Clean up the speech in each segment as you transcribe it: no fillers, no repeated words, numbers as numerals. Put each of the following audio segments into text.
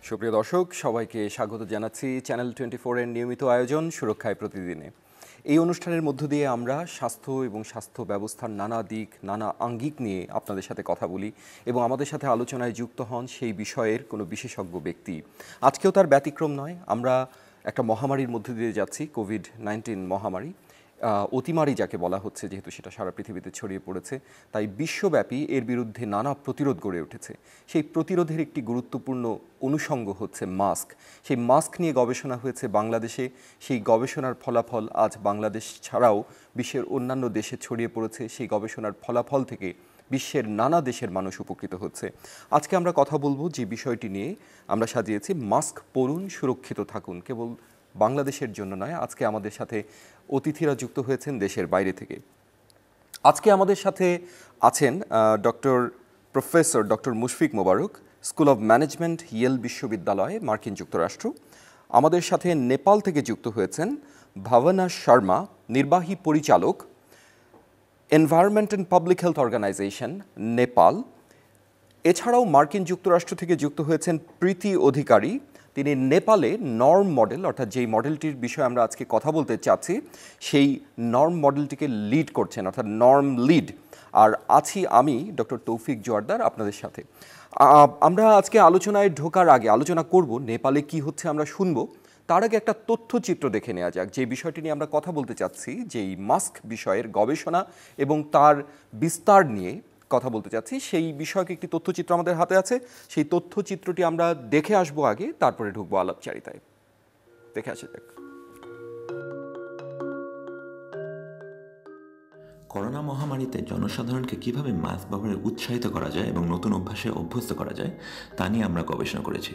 সুপ্রিয় দর্শক, সবাইকে স্বাগত জানাচ্ছি চ্যানেল 24 এর নিয়মিত আয়োজন সুরক্ষায় প্রতিদিনে। এই অনুষ্ঠানের মধ্য দিয়ে আমরা স্বাস্থ্য এবং স্বাস্থ্য ব্যবস্থার নানা দিক, নানা আঙ্গিক নিয়ে আপনাদের সাথে কথা বলি এবং আমাদের সাথে আলোচনায় যুক্ত হন সেই বিষয়ের কোনো বিশেষজ্ঞ ব্যক্তি। আজকেও তার ব্যতিক্রম নয়। আমরা একটা মহামারীর মধ্য দিয়ে যাচ্ছি, কোভিড-19 মহামারী, অতিমারি যাকে বলা হচ্ছে, যেহেতু সেটা সারা পৃথিবীতে ছড়িয়ে পড়েছে, তাই বিশ্বব্যাপী এর বিরুদ্ধে নানা প্রতিরোধ গড়ে উঠেছে। সেই প্রতিরোধের একটি গুরুত্বপূর্ণ অনুষঙ্গ হচ্ছে মাস্ক। সেই মাস্ক নিয়ে গবেষণা হয়েছে বাংলাদেশে। সেই গবেষণার ফলাফল আজ বাংলাদেশ ছাড়াও বিশ্বের অন্যান্য দেশে ছড়িয়ে পড়েছে। সেই গবেষণার ফলাফল থেকে বিশ্বের নানা দেশের মানুষ উপকৃত হচ্ছে। আজকে আমরা কথা বলবো যে বিষয়টি নিয়ে, আমরা সাজিয়েছি মাস্ক পরুন, সুরক্ষিত থাকুন। কেবল বাংলাদেশের জন্য নয়, আজকে আমাদের সাথে অতিথিরা যুক্ত হয়েছেন দেশের বাইরে থেকে। আজকে আমাদের সাথে আছেন professor doctor Mushfiq Mobarak, school of management, Yale বিশ্ববিদ্যালয়, মার্কিন যুক্তরাষ্ট্র। আমাদের সাথে নেপাল থেকে যুক্ত হয়েছেন ভাবনা শর্মা, নির্বাহী পরিচালক, environment and public health organization, Nepal. এছাড়াও মার্কিন যুক্তরাষ্ট্র থেকে যুক্ত হয়েছেন প্রীতি অধিকারী। তিনি নেপালে নর্ম মডেল, অর্থাৎ যেই মডেলটির বিষয়ে আমরা আজকে কথা বলতে চাচ্ছি, সেই নর্ম মডেলটিকে লিড করছেন, অর্থাৎ নর্ম লিড। আর আছি আমি ডক্টর তৌফিক জোয়ারদার আপনাদের সাথে। আমরা আজকে আলোচনায় ঢোকার আগে আলোচনা করব নেপালে কি হচ্ছে আমরা শুনবো। তার আগে একটা তথ্যচিত্র দেখে নেওয়া যাক। যে বিষয়টি নিয়ে আমরা কথা বলতে চাচ্ছি, যেই মাস্ক বিষয়ের গবেষণা এবং তার বিস্তার নিয়ে কথা বলতে চাচ্ছি, সেই বিষয়কে একটি তথ্যচিত্র আমাদের হাতে আছে। সেই তথ্যচিত্রটি আমরা দেখে আসবো আগে, তারপরে ঢুকবো আলাপচারিতায়। দেখে আসা যাক। করোনা মহামারীতে জনসাধারণকে কিভাবে মাস্ক ব্যবহারে উৎসাহিত করা যায় এবং নতুন অভ্যাসে অভ্যস্ত করা যায় তা নিয়ে আমরা গবেষণা করেছি।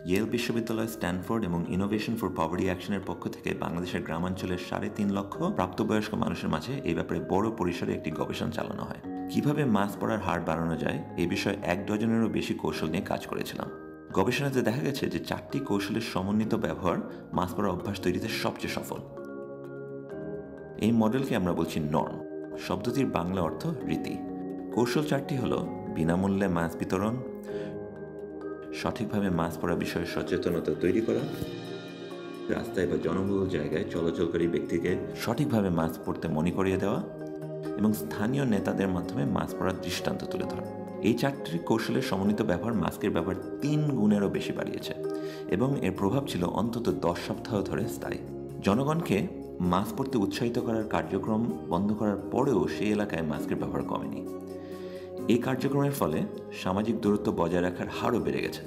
ইয়েল বিশ্ববিদ্যালয়, স্ট্যানফোর্ড এবং ইনোভেশন ফর পভার্টি অ্যাকশনের পক্ষ থেকে বাংলাদেশের গ্রামাঞ্চলের 3.5 লক্ষ প্রাপ্তবয়স্ক মানুষের মাঝে এই ব্যাপারে বড় পরিসরে একটি গবেষণা চালানো হয়। কিভাবে মাস্ক পরার হার বাড়ানো যায় এই বিষয়ে 1 ডজনেরও বেশি কৌশল নিয়ে কাজ করেছিলাম। গবেষণাতে দেখা গেছে যে 4টি কৌশলের সমন্বিত ব্যবহার মাস্ক পরার অভ্যাস তৈরিতে সবচেয়ে সফল। এই মডেলকে আমরা বলছি নর্ম। শব্দটির বাংলা অর্থ রীতি। কৌশল 4টি হল: বিনামূল্যে মাস্ক বিতরণ, সঠিকভাবে মাস্ক পরা বিষয়ে সচেতনতা তৈরি করা, রাস্তায় বা জনবহুল জায়গায় চলাচলকারী ব্যক্তিকে সঠিকভাবে মাস্ক পরতে মনে করিয়ে দেওয়া এবং স্থানীয় নেতাদের মাধ্যমে মাস্ক পরার দৃষ্টান্ত তুলে ধরা। এই 4টি কৌশলের সমন্বিত ব্যবহার মাস্কের ব্যবহার 3 গুণেরও বেশি বাড়িয়েছে এবং এর প্রভাব ছিল অন্তত 10 সপ্তাহ ধরে স্থায়ী। জনগণকে মাস্ক পরতে উৎসাহিত করার কার্যক্রম বন্ধ করার পরেও সেই এলাকায় মাস্কের ব্যবহার কমেনি। এই কার্যক্রমের ফলে সামাজিক দূরত্ব বজায় রাখার হারও বেড়ে গেছে।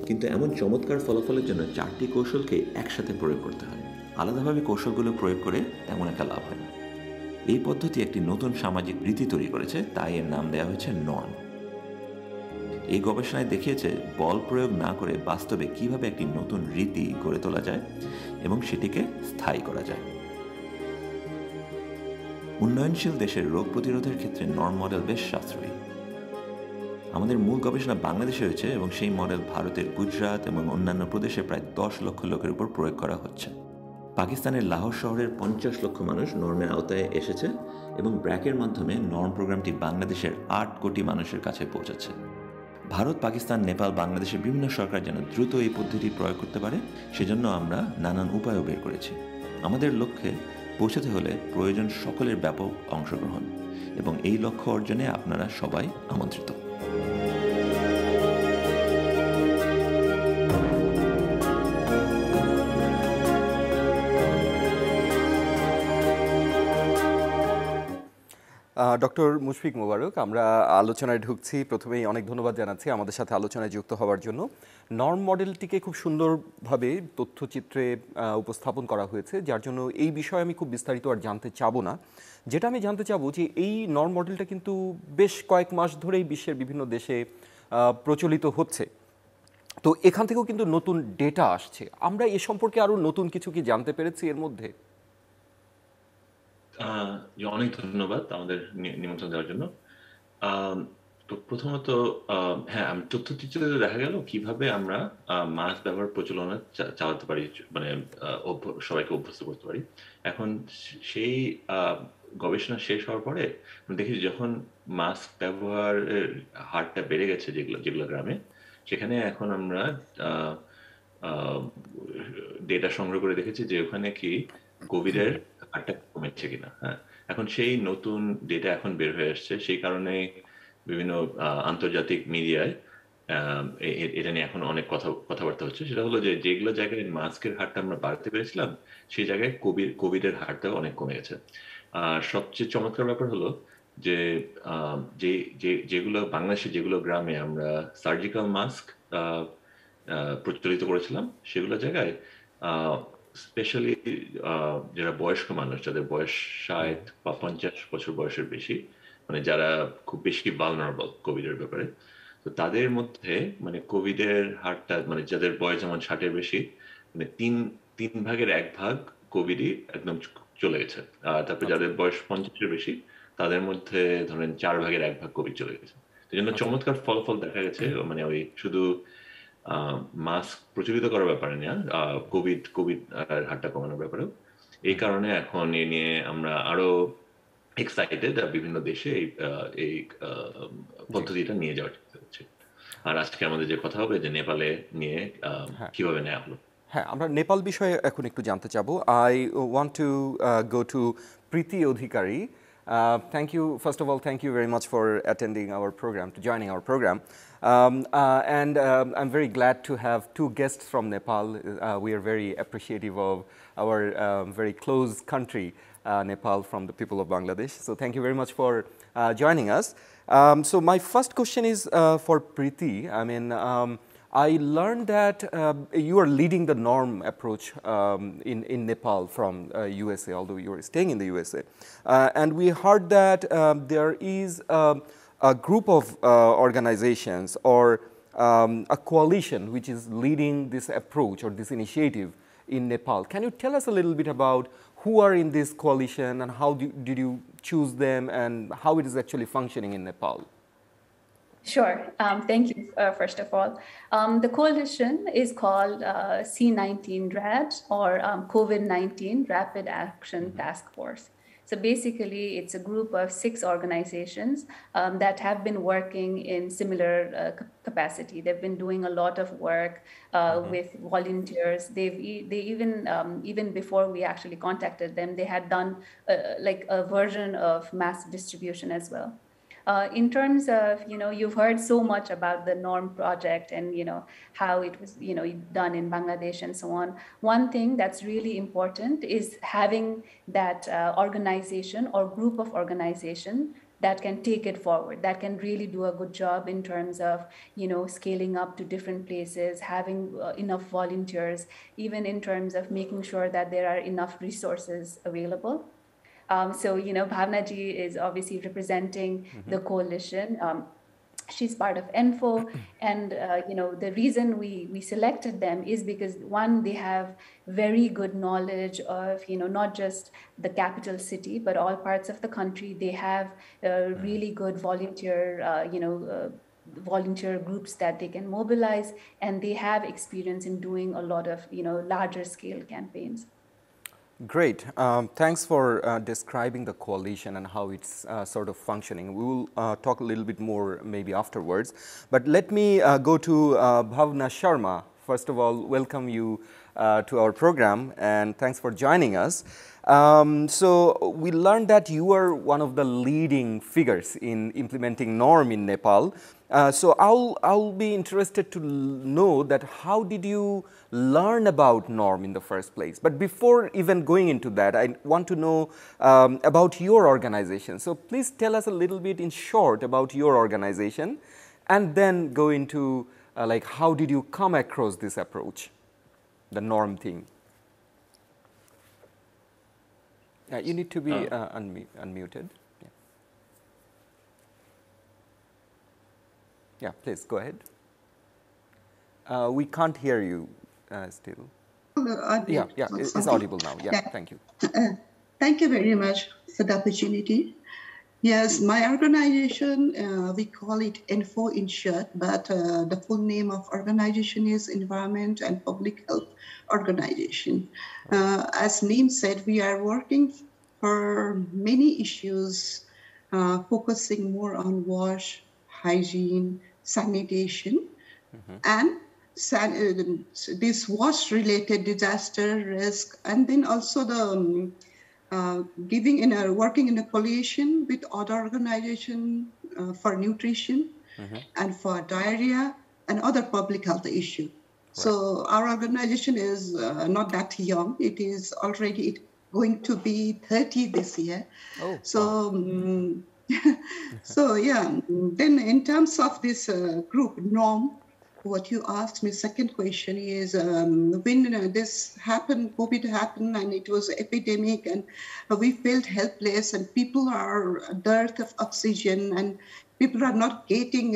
কিন্তু এমন চমৎকার ফলাফলের জন্য 4টি কৌশলকে একসাথে প্রয়োগ করতে হয়। আলাদাভাবে কৌশলগুলো প্রয়োগ করে তেমন একটা লাভ হয় না। এই পদ্ধতি একটি নতুন সামাজিক রীতি তৈরি করেছে, তাই এর নাম দেওয়া হয়েছে নর্ম। এই গবেষণায় দেখিয়েছে বল প্রয়োগ না করে বাস্তবে কিভাবে একটি নতুন রীতি গড়ে তোলা যায় এবং সেটিকে স্থায়ী করা যায়। উন্নয়নশীল দেশের রোগ প্রতিরোধের ক্ষেত্রে নর্ম মডেল বেশ সাশ্রয়ী। আমাদের মূল গবেষণা বাংলাদেশে হয়েছে এবং সেই মডেল ভারতের গুজরাট এবং অন্যান্য প্রদেশে প্রায় 10 লক্ষ লোকের উপর প্রয়োগ করা হচ্ছে। পাকিস্তানের লাহোর শহরের 50 লক্ষ মানুষ নর্মের আওতায় এসেছে এবং ব্র্যাকের মাধ্যমে নর্ম প্রোগ্রামটি বাংলাদেশের 8 কোটি মানুষের কাছে পৌঁছাচ্ছে। ভারত, পাকিস্তান, নেপাল, বাংলাদেশের বিভিন্ন সরকার যেন দ্রুত এই পদ্ধতি প্রয়োগ করতে পারে, সেজন্য আমরা নানান উপায়ও বের করেছি। আমাদের লক্ষ্যে পৌঁছাতে হলে প্রয়োজন সকলের ব্যাপক অংশগ্রহণ এবং এই লক্ষ্য অর্জনে আপনারা সবাই আমন্ত্রিত। ডক্টর মুশফিক মোবারক, আমরা আলোচনায় ঢুকছি। প্রথমেই অনেক ধন্যবাদ জানাচ্ছি আমাদের সাথে আলোচনায় যুক্ত হওয়ার জন্য। নর্ম মডেলটিকে খুব সুন্দরভাবে তথ্যচিত্রে উপস্থাপন করা হয়েছে, যার জন্য এই বিষয়ে আমি খুব বিস্তারিত আর জানতে চাবো না। যেটা আমি জানতে চাবো যে এই নর্ম মডেলটা কিন্তু বেশ কয়েক মাস ধরেই বিশ্বের বিভিন্ন দেশে প্রচলিত হচ্ছে। তো এখান থেকেও কিন্তু নতুন ডেটা আসছে। আমরা এ সম্পর্কে আরও নতুন কিছু কি জানতে পেরেছি এর মধ্যে? অনেক ধন্যবাদ আমাদের নিমন্ত্রণ দেওয়ার জন্য। তো প্রথমত হ্যাঁ, আমি তথ্যচিত্রে দেখা গেল কিভাবে আমরা মাস্ক ব্যবহার প্রচলনে চালাতে পারি, মানে সবাইকে অভ্যস্ত করতে পারি। এখন সেই গবেষণা শেষ হওয়ার পরে দেখি যখন মাস্ক ব্যবহারের হারটা বেড়ে গেছে যেগুলো গ্রামে, সেখানে এখন আমরা ডেটা সংগ্রহ করে দেখেছি যে ওখানে কি কোভিডের হারটা কমেছে কিনা। হ্যাঁ, এখন সেই নতুন ডেটা এখন বের হয়ে আসছে, সেই কারণে বিভিন্ন আন্তর্জাতিক মিডিয়ায় এটা নিয়ে এখন অনেক কথাবার্তা হচ্ছে। সেটা হলো যে যেগুলো জায়গায় মাস্কের হারটা আমরা বাড়তে পেরেছিলাম, সেই জায়গায় কোভিডের হারটাও অনেক কমে গেছে। আর সবচেয়ে চমৎকার ব্যাপার হলো যে যেগুলো বাংলাদেশে যেগুলো গ্রামে আমরা সার্জিক্যাল মাস্ক প্রচলিত করেছিলাম, সেগুলো জায়গায় স্পেশালি যারা বয়স্ক মানুষ, যাদের বয়স 60 বা 50 বছর বয়সের বেশি, মানে যারা খুব বেশি ভালনারেবল কোভিডের ব্যাপারে, তো তাদের মধ্যে মানে কোভিডের হারটা, মানে যাদের বয়স যেমন 60-এর বেশি, মানে তিন ভাগের এক ভাগ কোভিডই একদম চলে গেছে। আর তারপরে যাদের বয়স 50-এর বেশি, তাদের মধ্যে ধরেন 4 ভাগের এক ভাগ কোভিড চলে গেছে। এই জন্য চমৎকার ফলাফল দেখা গেছে, মানে ওই শুধু মাস্ক প্রচলিত করার ব্যাপারে না, কোভিড হারটা কমানোর ব্যাপারেও। এই কারণে এখন এ নিয়ে আমরা আরো এক্সাইটেড, বিভিন্ন দেশে এই পদ্ধতিটা নিয়ে যাওয়ার চেষ্টা করছি। আর আজকে আমাদের যে কথা হবে যে নেপালে নিয়ে কিভাবে নেওয়া হলো। হ্যাঁ, আমরা নেপাল বিষয়ে এখন একটু জানতে চাবো। I want to go to Preeti Adhikari. Thank you, first of all, thank you very much for attending our program, to joining our program. I'm very glad to have two guests from Nepal. We are very appreciative of our very close country, Nepal, from the people of Bangladesh. So thank you very much for joining us. So my first question is for Preeti. I mean, I learned that you are leading the norm approach in Nepal from USA, although you are staying in the USA. And we heard that there is a group of organizations or a coalition which is leading this approach or this initiative in Nepal. Can you tell us a little bit about who are in this coalition and how did you choose them and how it is actually functioning in Nepal? Sure. Thank you, first of all. The coalition is called C19 RAD, or COVID-19 Rapid Action Task Force. So basically, it's a group of 6 organizations that have been working in similar capacity. They've been doing a lot of work with volunteers. They even before we actually contacted them, they had done like a version of mass distribution as well. In terms of, you've heard so much about the NORM project and, how it was, done in Bangladesh and so on. One thing that's really important is having that organization or group of organization that can take it forward, that can really do a good job in terms of, scaling up to different places, having enough volunteers, even in terms of making sure that there are enough resources available. So, Bhavnaji is obviously representing the coalition. She's part of ENFO. And, the reason we selected them is because, one, they have very good knowledge of, not just the capital city, but all parts of the country. They have really good volunteer groups that they can mobilize, and they have experience in doing a lot of, larger scale campaigns. Great. Thanks for describing the coalition and how it's sort of functioning. We will talk a little bit more maybe afterwards. But let me go to Bhavna Sharma. First of all, welcome you to our program and thanks for joining us. So we learned that you are one of the leading figures in implementing NORM in Nepal. So I'll be interested to know that how did you learn about NORM in the first place? But before even going into that, I want to know about your organization. So please tell us a little bit in short about your organization and then go into like how did you come across this approach, the NORM thing? You need to be unmuted. Yeah, please go ahead. We can't hear you still. It's audible now. Yeah, thank you. Thank you very much for the opportunity. Yes, my organization, we call it ENFO in short, but the full name of organization is Environment and Public Health Organization. As Meem said, we are working for many issues, focusing more on wash, hygiene, sanitation, and this wash-related disaster risk, and then also the working in a coalition with other organizations for nutrition and for diarrhea and other public health issues. So our organization is not that young. It is already going to be 30 this year. Oh, so so yeah, then in terms of this group norm, what you asked me, second question is when this happened, COVID happened, and it was epidemic, and we felt helpless, and people are dearth of oxygen, and people are not getting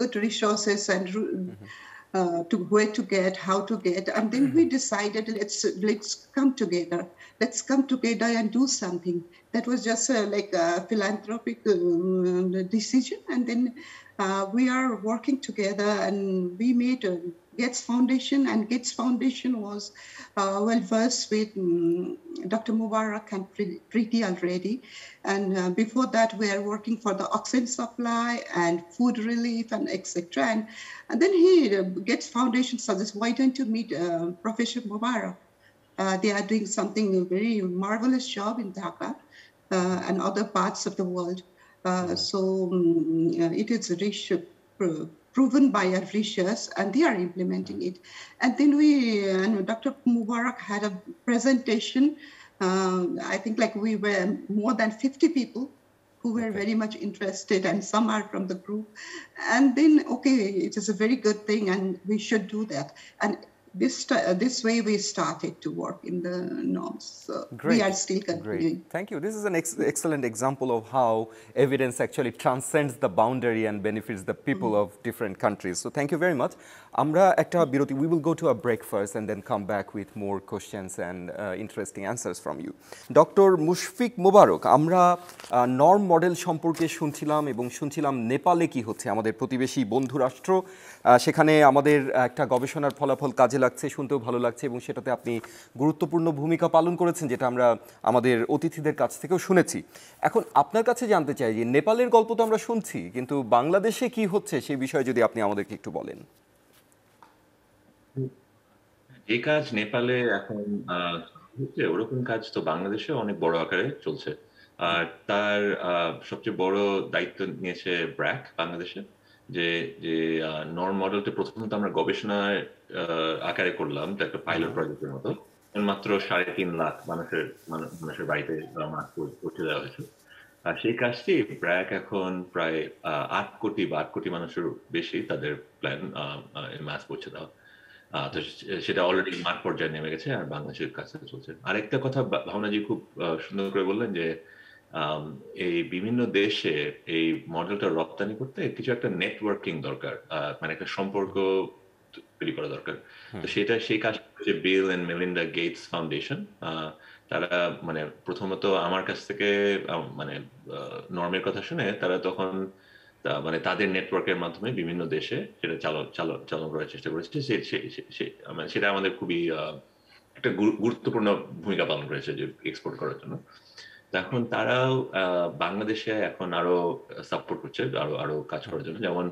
good resources and to where to get, how to get, and then we decided let's come together. Let's come together and do something. That was just like a philanthropic decision, and then we are working together, and we made Gates Foundation, and Gates Foundation was well versed with Dr. Mubarak and Preeti already. And before that, we are working for the oxygen supply and food relief and etc. And then Gates Foundation suggests, why don't you meet Professor Mubarak? They are doing something very marvelous job in Dhaka and other parts of the world. It is proven by our research, and they are implementing it. And then Dr. Mubarak had a presentation. I think like we were more than 50 people who were very much interested, and some are from the group. And then, it is a very good thing, and we should do that. And this way we started to work in the norms. So we are still continuing. Great. Thank you. This is an excellent example of how evidence actually transcends the boundary and benefits the people of different countries. So thank you very much. We will go to a break first and then come back with more questions and interesting answers from you. Dr. Mushfiq Mubarak, আমরা norm model সম্পর্কে শুনছিলাম নেপালে কি হচ্ছে, আমাদের প্রতিবেশী বন্ধু রাষ্ট্র, সেখানে আমাদের একটা গবেষণার ফলাফল কাজে লাগছে, শুনতেও ভালো লাগছে, এবং সেটাতে আপনি গুরুত্বপূর্ণ ভূমিকা পালন করেছেন, যেটা আমরা আমাদের অতিথিদের কাছ থেকেও শুনেছি। এখন আপনার কাছে জানতে চাই যে নেপালের গল্প তো আমরা শুনছি, কিন্তু বাংলাদেশে কি হচ্ছে সেই বিষয়ে যদি আপনি আমাদেরকে একটু বলেন। যে কাজ নেপালে এখন হচ্ছে, ওরকম কাজ তো বাংলাদেশে অনেক বড় আকারে চলছে। আর তার সবচেয়ে বড় দায়িত্ব নিয়েছে ব্র্যাক বাংলাদেশে, যে নর্ম মডেলটা প্রথমত আমরা গবেষণার আকারে করলাম, একটা পাইলট প্রজেক্টের মতো। মাত্র 3.5 লাখ মানুষের বাড়িতে মাস্ক পৌঁছে দেওয়া হয়েছে। আর সেই কাজটি ব্র্যাক এখন প্রায় 8 কোটি মানুষের বেশি তাদের প্ল্যান মাস্ক পৌঁছে দেওয়া। তো সেটা অলরেডি মাঠ পর্যায়ে নেমে গেছে, আর বাংলাদেশের কাছে চলছে। আরেকটা কথা ভাবনাজি খুব সুন্দর করে বললেন যে এই বিভিন্ন দেশে এই মডেলটা রপ্তানি করতে কিছু একটা নেটওয়ার্কিং দরকার, মানে একটা সম্পর্ক তৈরি করা দরকার। তো সেই কাজ হচ্ছে Bill and Melinda Gates foundation. তারা মানে প্রথমত আমার কাছ থেকে মানে নর্মের কথা শুনে তারা তখন মানে তাদের নেটওয়ার্কের মাধ্যমে বিভিন্ন দেশে সেটা চালন করার চেষ্টা করেছে। সেটা আমাদের খুবই একটা গুরুত্বপূর্ণ ভূমিকা পালন করেছে যে এক্সপোর্ট করার জন্য। এখন তারাও বাংলাদেশে এখন আরো সাপোর্ট করছে, আরো কাজ করার জন্য। যেমন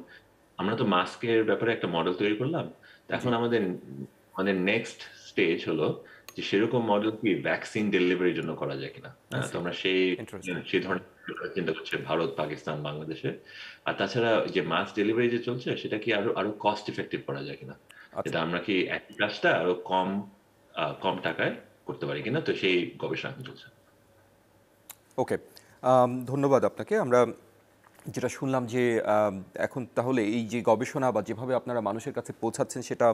আমরা তো মাস্কের ব্যাপারে একটা মডেল তৈরি করলাম, এখন আমাদের নেক্সট স্টেজ হলো যে সেরকম মডেল কি ভ্যাকসিন ডেলিভারির জন্য করা যায় কিনা। তো আমরা সেই ধরনের চিন্তা করছি ভারত, পাকিস্তান, বাংলাদেশে। আর তাছাড়া যে মাস ডেলিভারি যে চলছে সেটা কি আরো কস্ট ইফেক্টিভ করা যায় কিনা, এটা আমরা কি একই কাজটা আরো কম টাকায় করতে পারি কিনা, তো সেই গবেষণা চলছে। ওকে, ধন্যবাদ আপনাকে। আমরা যেটা শুনলাম যে এখন তাহলে এই যে গবেষণা বা যেভাবে আপনারা মানুষের কাছে পৌঁছাচ্ছেন, সেটা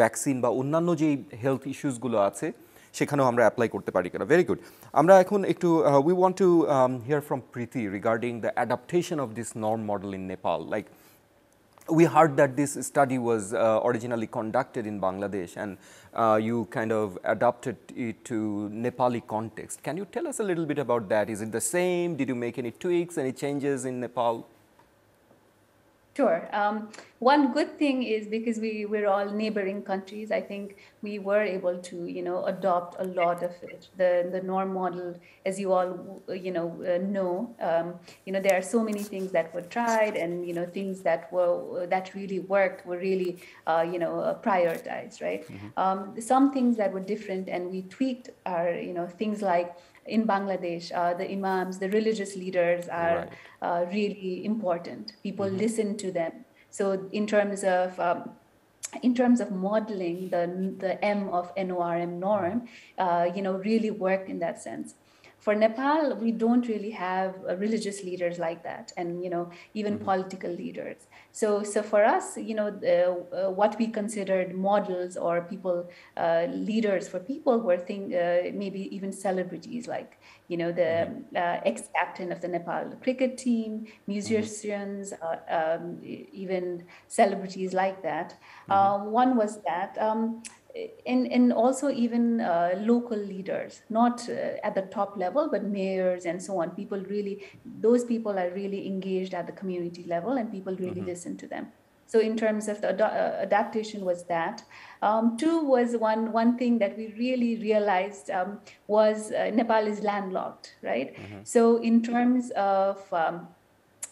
ভ্যাকসিন বা অন্যান্য যেই হেলথ ইস্যুসগুলো আছে সেখানেও আমরা অ্যাপ্লাই করতে পারি কিনা। Very good. আমরা এখন একটু we want to hear from Preeti regarding the adaptation of this norm model in Nepal. Like we heard that this study was originally conducted in Bangladesh, and you kind of adapted it to Nepali context. Can you tell us a little bit about that? Is it the same? Did you make any tweaks, any changes in Nepal? Sure. One good thing is because we're all neighboring countries, I think we were able to, adopt a lot of it. The norm model, as you all, there are so many things that were tried, and things that really worked were really, prioritized, right? Some things that were different, and we tweaked are, things like in Bangladesh, the imams, the religious leaders are Right. really important. People listen to them. So in terms of modeling the M of NORM norm, really worked in that sense. For Nepal, we don't really have religious leaders like that, and even political leaders. So for us, what we considered models or people leaders for people were maybe even celebrities, like the ex-captain of the Nepal cricket team, musicians, even celebrities like that. One was that. And also even local leaders, not at the top level, but mayors and so on. Those people are really engaged at the community level, and people really listen to them. So in terms of the adaptation was that. Two was one thing that we really realized was Nepal is landlocked, right? So in terms of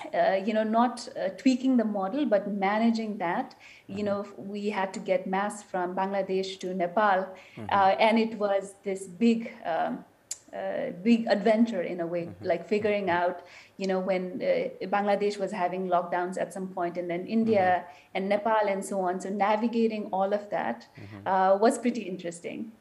not tweaking the model, but managing that. We had to get masks from Bangladesh to Nepal, and it was this big adventure in a way, like figuring out, when Bangladesh was having lockdowns at some point, and then India and Nepal and so on. So navigating all of that was pretty interesting.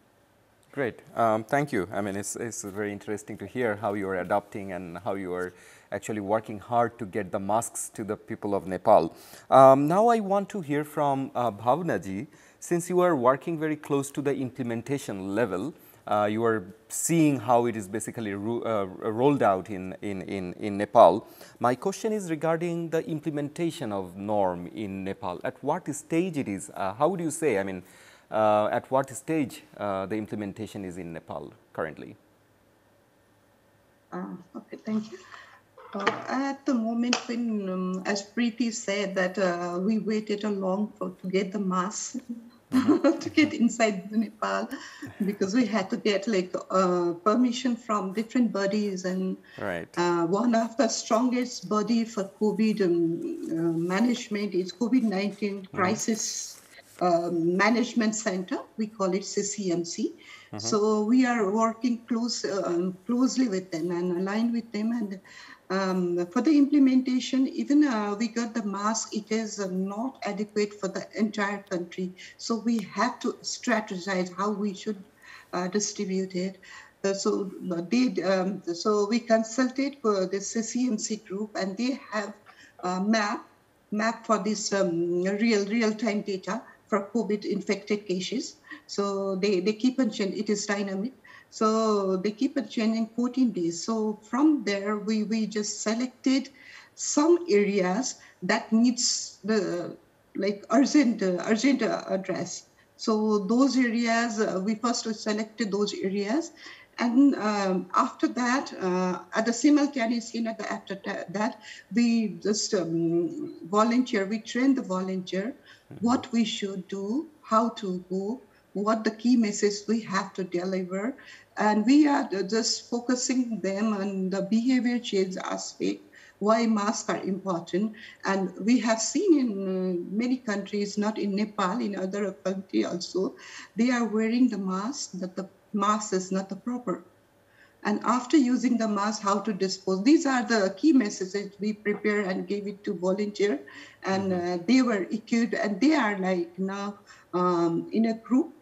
Great. Thank you. I mean, it's very interesting to hear how you are adapting and how you are actually working hard to get the masks to the people of Nepal. Now I want to hear from Bhavna ji. Since you are working very close to the implementation level, you are seeing how it is basically rolled out in Nepal. My question is regarding the implementation of norm in Nepal. At what stage it is? How would you say? I mean, at what stage the implementation is in Nepal currently? Okay, thank you. At the moment when, as Preeti said, that we waited a long to get the mask to get inside Nepal, because we had to get permission from different bodies, and Right. One of the strongest body for COVID management is COVID-19 Crisis Management Center. We call it CCMC. So we are working closely with them and aligned with them. And for the implementation, even we got the mask, it is not adequate for the entire country. So we have to strategize how we should distribute it. So we consulted the CCMC group, and they have a map for this real-time data for COVID infected cases. So they keep on changing. It is dynamic. So they keep on changing 14 days. So from there, we just selected some areas that needs the urgent address. So those areas, we first selected those areas. And after that, at the simultaneously, after that, we just we train the volunteer, what we should do, how to go, what the key message we have to deliver. And we are just focusing them on the behavior change aspect, why masks are important. And we have seen in many countries, not in Nepal, in other countries also, they are wearing the mask, that the mask is not the proper. And after using the mask, how to dispose. These are the key messages we prepare and gave it to volunteer. And they were equipped, and they are now in a group.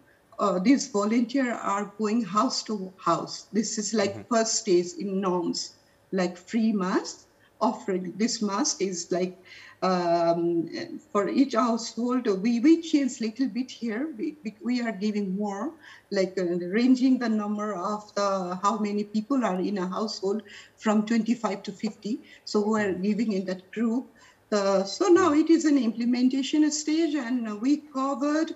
These volunteers are going house to house. This is first stage in norms, like free mask offering. This mask is for each household. We change little bit here. We are giving more, ranging the number of how many people are in a household from 25 to 50. So we're giving in that group. So now it is an implementation stage, and we covered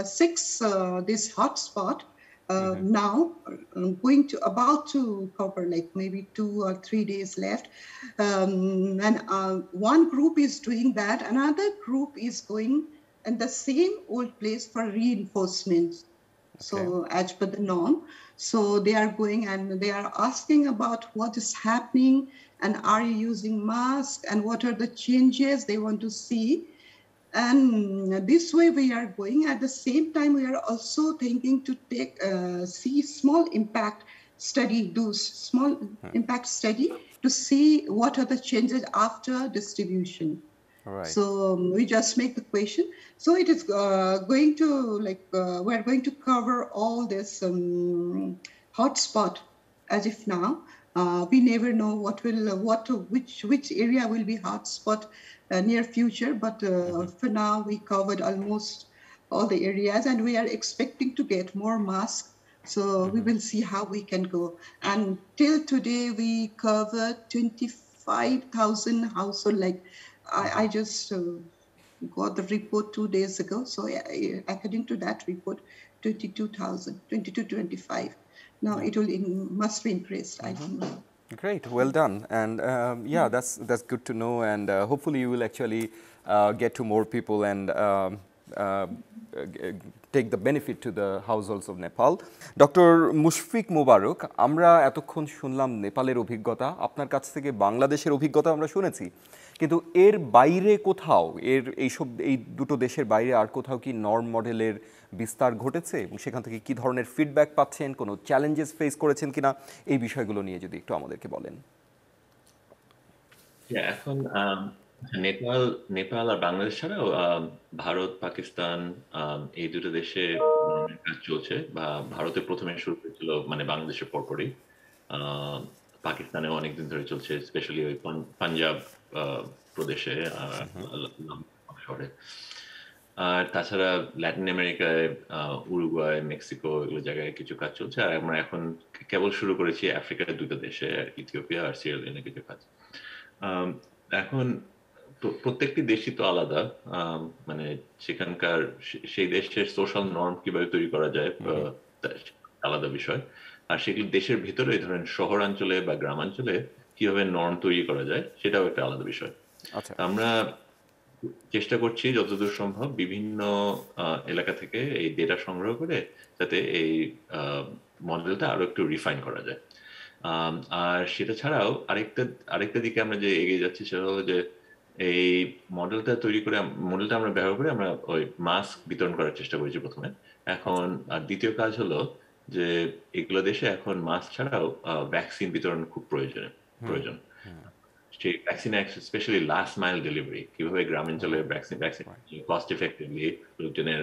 6 this hotspot. now, about to cover like maybe 2 or 3 days left. And one group is doing that. Another group is going in the same old place for reinforcement. So as per the norm, so they are going and they are asking about what is happening and are you using mask and what are the changes they want to see. And this way we are going. At the same time, we are also thinking to see small impact study, do small impact study to see what are the changes after distribution. Right. So we just make the question. So it is going to we're going to cover all this hotspot as if now. We never know which area will be hotspot near future, but for now we covered almost all the areas, and we are expecting to get more masks. So we will see how we can go. And till today, we covered 25,000 household. I just got the report 2 days ago. So according to that report, 22,000, 25. Now it must be increased. I don't know. Great, well done, and yeah, that's good to know, and hopefully you will actually get to more people and take the benefit to the households of Nepal. Doctor Mushfiq Mubarak, আমরা এতক্ষণ শুনলাম নেপালের অভিজ্ঞতা, আপনার কাছ থেকে বাংলাদেশের অভিজ্ঞতা আমরা শুনেছি, কিন্তু এর বাইরে কোথাও এই দুটো দেশের বাইরে আর কোথাও কি নর্ম মডেলের বিস্তার ঘটেছে এবং সেখান থেকে কি ধরনের ফিডব্যাক পাচ্ছেন, কোনো চ্যালেঞ্জেস ফেস করেছেন কিনা, এই বিষয়গুলো নিয়ে যদি একটু আমাদেরকে বলেন। এখন নেপাল আর বাংলাদেশ ছাড়াও ভারত, পাকিস্তান এই দুটো দেশে কাজ চলছে, বা ভারতে প্রথমে শুরু হয়েছিল মানে বাংলাদেশের পরপরই, পাকিস্তানেও অনেকদিন ধরে চলছে, স্পেশালি ওই পাঞ্জাব প্রদেশে শহরে। আর তাছাড়া ল্যাটিন আমেরিকায় উরুগুয়ে, মেক্সিকো এগুলো জায়গায় কিছু কাজ চলছে। আর আমরা এখন কেবল শুরু করেছি আফ্রিকার দুটো দেশে, ইথিওপিয়া আর সিয়েরা কিছু কাজ। এখন প্রত্যেকটি দেশই তো আলাদা, মানে সেখানকার সেই দেশের সোশ্যাল নর্ম কিভাবে তৈরি করা যায় আলাদা বিষয়, আর সেগুলি দেশের ভিতরে ধরেন শহরাঞ্চলে বা গ্রামাঞ্চলে কিভাবে নর্ম তৈরি করা যায় সেটাও একটা আলাদা বিষয়। আমরা চেষ্টা করছি যতদূর সম্ভব বিভিন্ন এলাকা থেকে এই ডেটা সংগ্রহ করে যাতে এই মডেলটা আরো একটু রিফাইন করা যায়। আর সেটা ছাড়াও আরেকটা দিকে আমরা যে এগিয়ে যাচ্ছি সেটা হলো যে এই মডেলটা আমরা ব্যবহার করে আমরা ওই মাস্ক বিতরণ করার চেষ্টা করেছি প্রথমে। এখন আর দ্বিতীয় কাজ হলো যে এগুলো দেশে এখন মাস্ক ছাড়াও ভ্যাকসিন বিতরণ খুব প্রয়োজন। সেই vaccine specially last mile delivery, কিভাবে গ্রামাঞ্চলে ভ্যাকসিন কস্ট এফেক্টিভলি লোকজনের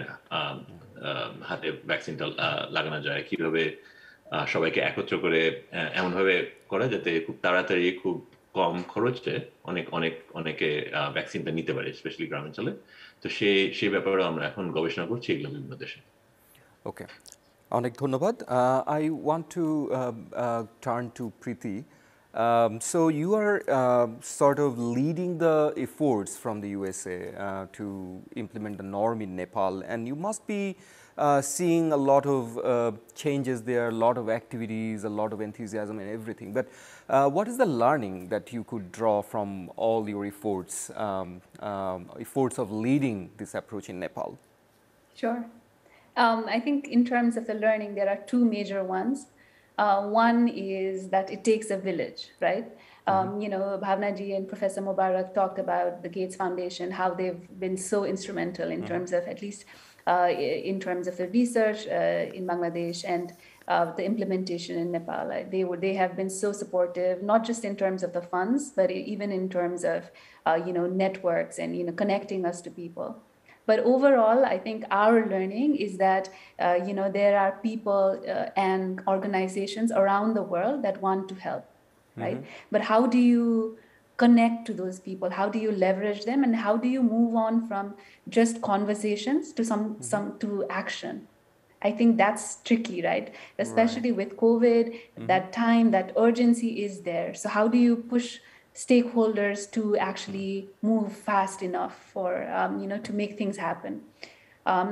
হাতে ভ্যাকসিনটা লাগানো যায়, কিভাবে সবাইকে একত্র করে এমনভাবে করা যাতে খুব তাড়াতাড়ি খুব কম খরচে অনেকে ভ্যাকসিনটা নিতে পারে, স্পেশালি গ্রামাঞ্চলে। তো সেই ব্যাপারে আমরা এখন গবেষণা করছি এগুলো বিভিন্ন দেশে। ওকে, অনেক ধন্যবাদ। I want to turn to Preeti. So you are sort of leading the efforts from the USA to implement the norm in Nepal, and you must be seeing a lot of changes there, a lot of activities, a lot of enthusiasm and everything. But what is the learning that you could draw from all your efforts of leading this approach in Nepal? Sure. I think in terms of the learning, there are two major ones. One is that it takes a village, right? You know, Bhavna ji and Professor Mubarak talked about the Gates Foundation, how they've been so instrumental in terms of, at least in terms of the research in Bangladesh and the implementation in Nepal. They have been so supportive, not just in terms of the funds, but even in terms of, you know, networks and, you know, connecting us to people. But overall, I think our learning is that, you know, there are people and organizations around the world that want to help, right? But how do you connect to those people? How do you leverage them? And how do you move on from just conversations to to action? I think that's tricky, right? Especially with COVID, that time, that urgency is there. So how do you push stakeholders to actually move fast enough for, you know, to make things happen?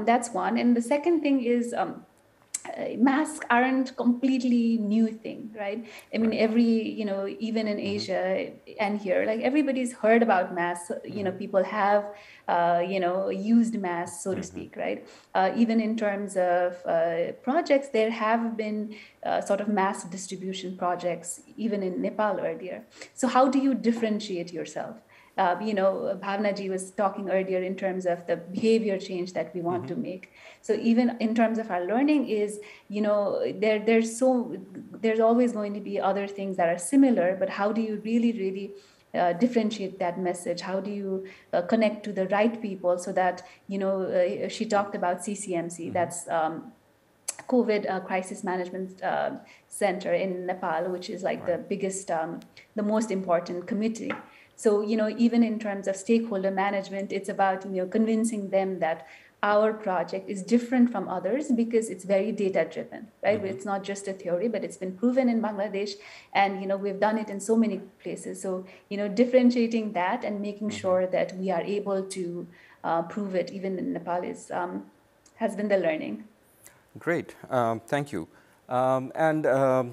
That's one. And the second thing is, masks aren't completely new thing, right? I mean, even in Asia and here, like everybody's heard about masks. People have, used masks, so to speak, right? Even in terms of projects, there have been sort of mass distribution projects, even in Nepal earlier. So how do you differentiate yourself? Bhavna ji was talking earlier in terms of the behavior change that we want to make. So even in terms of our learning is, there's always going to be other things that are similar, but how do you really differentiate that message? How do you connect to the right people so that, she talked about CCMC, that's COVID Crisis Management Center in Nepal, which is like the biggest, the most important committee. So, even in terms of stakeholder management, it's about, convincing them that our project is different from others because it's very data driven, right? It's not just a theory, but it's been proven in Bangladesh, and we've done it in so many places. So differentiating that and making sure that we are able to prove it even in Nepal is has been the learning. Great, thank you. And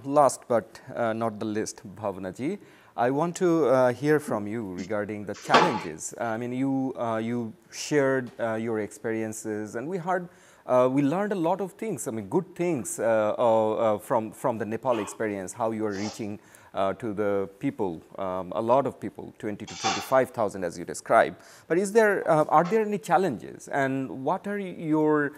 last but not the least, Bhavna ji, I want to hear from you regarding the challenges. I mean, you shared your experiences, and we learned a lot of things. I mean, good things from the Nepal experience. How you are reaching to the people, a lot of people, 20 to 25,000 as you described. But are there any challenges, and what are your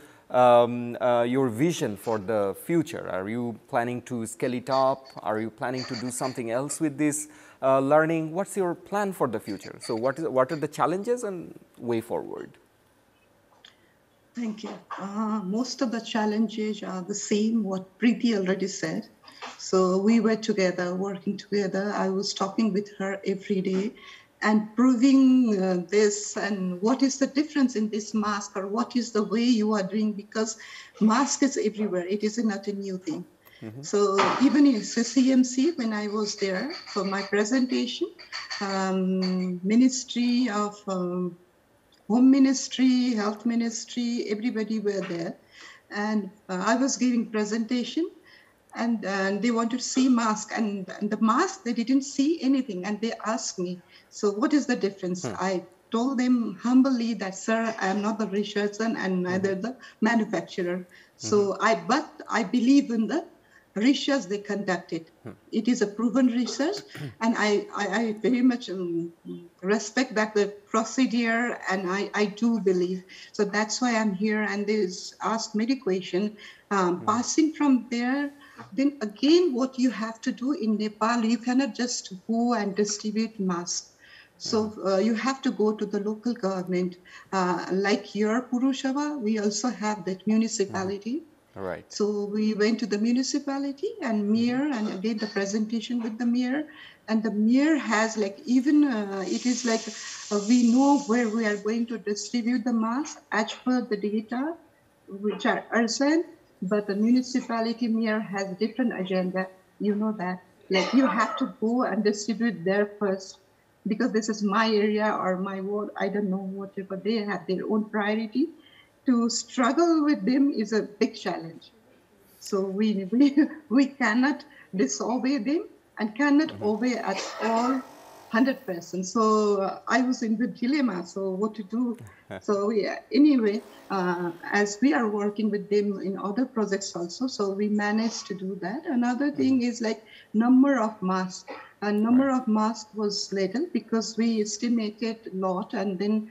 vision for the future? Are you planning to scale it up? Are you planning to do something else with this learning? What's your plan for the future? So what are the challenges and way forward? Thank you. Most of the challenges are the same what Preeti already said. So we were together, working together. I was talking with her every day and proving this and what is the difference in this mask, or what is the way you are doing, because mask is everywhere. It is not a new thing. So even in CCMC, when I was there for my presentation, Ministry of Home Ministry, Health Ministry, everybody were there. And I was giving presentation, and they wanted to see mask, and the mask, they didn't see anything. And they asked me, so what is the difference? I told them humbly that, sir, I am not the researcher and neither the manufacturer. So but I believe in the research they conducted. It is a proven research, and I very much respect that the procedure, and I do believe. So that's why I'm here, and they asked many questions. Passing from there, then again, what you have to do in Nepal, you cannot just go and distribute masks. So you have to go to the local government. Like here, Purushava, we also have that municipality. Right. So we went to the municipality and mayor and did the presentation with the mayor. And the mayor has like, even it is like, we know where we are going to distribute the masks as per the data, which are urgent, but the municipality mayor has different agenda. You know that, like you have to go and distribute there first, because this is my area or my ward, I don't know, whatever, they have their own priority. To struggle with them is a big challenge. So we cannot disobey them and cannot obey at all 100%. So I was in the dilemma, so what to do? So anyway, as we are working with them in other projects also, so we managed to do that. Another thing is like number of masks. A number of masks was little because we estimated a lot, and then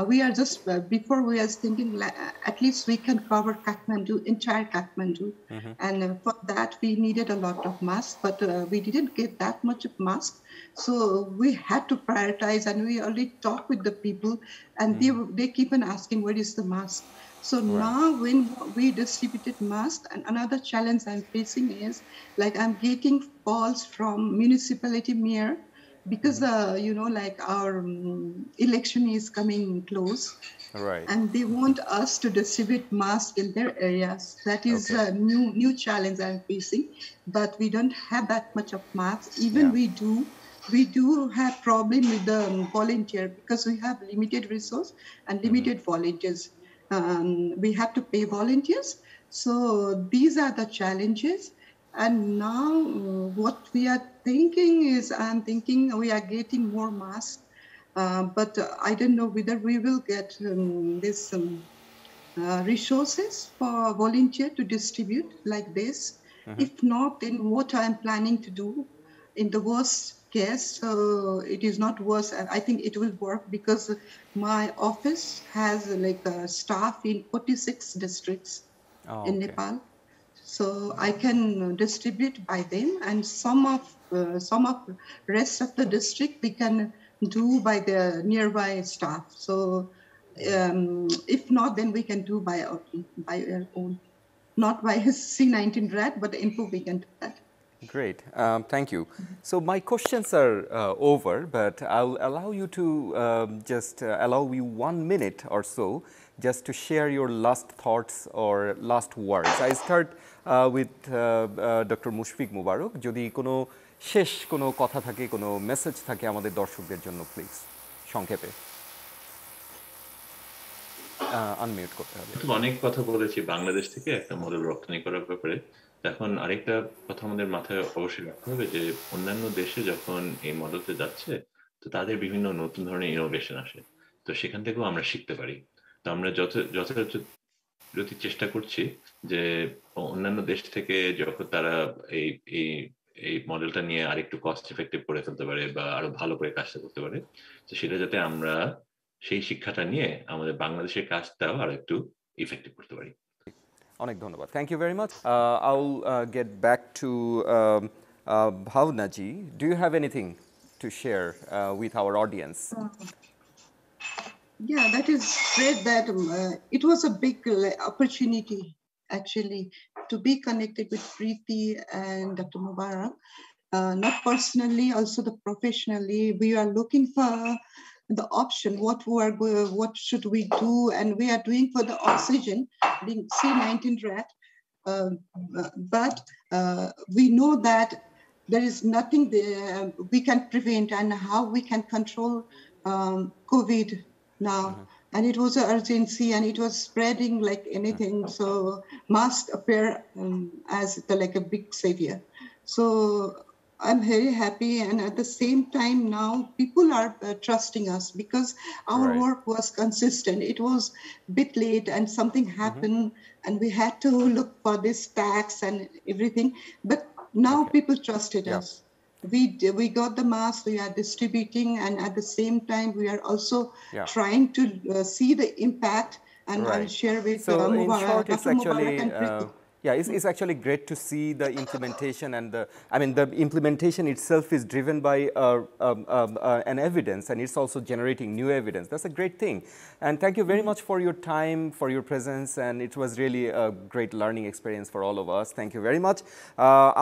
we are just, before we are thinking, at least we can cover Kathmandu, entire Kathmandu. And for that, we needed a lot of masks, but we didn't get that much of masks. So we had to prioritize, and we already talked with the people, and they keep on asking, where is the mask? So now when we distributed masks, and another challenge I'm facing is, like I'm getting calls from municipality mayor, because like our election is coming close, and they want us to distribute masks in their areas. That is a new challenge I'm facing, but we don't have that much of masks. Even we do have problem with the volunteer, because we have limited resource and limited volunteers. We have to pay volunteers. So these are the challenges. And now what we are thinking is, I'm thinking we are getting more masks, but I don't know whether we will get this resources for volunteer to distribute like this. If not, then what I'm planning to do in the worst case, so it is not worse, and I think it will work because my office has like a staff in 46 districts Oh, in okay. Nepal. So I can distribute by them, and some of rest of the district we can do by the nearby staff. So if not, then we can do by our own, not by his C19 rat, but info we can do that. Great, thank you. So my questions are over, but I'll allow you to just allow you 1 minute or so just to share your last thoughts or last words. I start with Dr. Mushfiq মুবারক, যদি কোনো শেষ কোনো কথা থাকে, কোনো message থাকে আমাদের দর্শকদের জন্য, প্লিজ সংক্ষেপে। আনমিউট করতে হবে। অনেক কথা বলেছি বাংলাদেশ থেকে একটা মডেল রপ্তানি করার ব্যাপারে। এখন আরেকটা কথা আমাদের মাথায় অবশ্যই রাখতে হবে যে অন্যান্য দেশে যখন এই মডেলতে যাচ্ছে, তো তাদের বিভিন্ন নতুন ধরনের ইনোভেশন আসে, তো সেখান থেকেও আমরা শিখতে পারি। তো আমরা যথাযথ চেষ্টা করছি যে অন্যান্য দেশ থেকে যখন তারা এই এই এই মডেলটা নিয়ে আরেকটু কস্ট এফেক্টিভ করে ফেলতে পারে বা আরো ভালো করে কাজটা করতে পারে, তো সেটা যাতে আমরা সেই শিক্ষাটা নিয়ে আমাদের বাংলাদেশের কাজটাও আর একটু ইফেক্টিভ করতে পারি। অনেক ধন্যবাদ। Thank you very much. I'll get back to Bhavna ji. Do you have anything to share with our audience? Yeah, that is great. That it was a big opportunity actually to be connected with Preeti and Dr. Mubarak. Not personally, also the professionally. We are looking for the option. What should we do? And we are doing for the oxygen, being C19 rat. But we know that there is nothing there we can prevent, and how we can control COVID now. And it was an urgency, and it was spreading like anything. So must appear as like a big savior. So I'm very happy, and at the same time now people are trusting us because our work was consistent. It was a bit late and something happened, and we had to look for this tax and everything, but now people trusted us. We got the mask, we are distributing, and at the same time we are also trying to see the impact, and I'll share with so in short, it's Dr. actually Mubarak and Preeti. it's actually great to see the implementation, and the implementation itself is driven by an evidence, and it's also generating new evidence. That's a great thing, and thank you very much for your time, for your presence, and it was really a great learning experience for all of us. Thank you very much.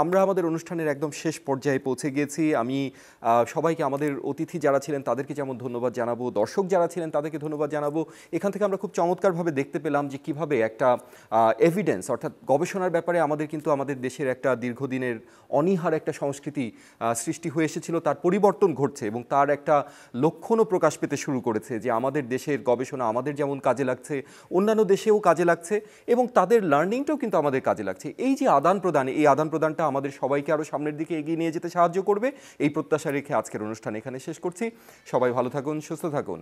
আমরা আমাদের অনুষ্ঠানের একদম শেষ পর্যায়ে পৌঁছে গেছি। আমি সবাইকে, আমাদের অতিথি যারা ছিলেন তাদেরকে যেমন ধন্যবাদ জানাবো, দর্শক যারা ছিলেন তাদেরকে ধন্যবাদ জানাবো। এখান থেকে আমরা খুব চমৎকারভাবে দেখতে পেলাম যে কিভাবে একটা এভিডেন্স, অর্থাৎ গবেষণার ব্যাপারে আমাদের কিন্তু আমাদের দেশের একটা দীর্ঘদিনের অনীহার একটা সংস্কৃতি সৃষ্টি হয়ে এসেছিল, তার পরিবর্তন ঘটছে এবং তার একটা লক্ষণও প্রকাশ পেতে শুরু করেছে যে আমাদের দেশের গবেষণা আমাদের যেমন কাজে লাগছে, অন্যান্য দেশেও কাজে লাগছে, এবং তাদের লার্নিংটাও কিন্তু আমাদের কাজে লাগছে। এই যে আদান প্রদান, এই আদান প্রদানটা আমাদের সবাইকে আরও সামনের দিকে এগিয়ে নিয়ে যেতে সাহায্য করবে, এই প্রত্যাশা রেখে আজকের অনুষ্ঠান এখানে শেষ করছি। সবাই ভালো থাকুন, সুস্থ থাকুন।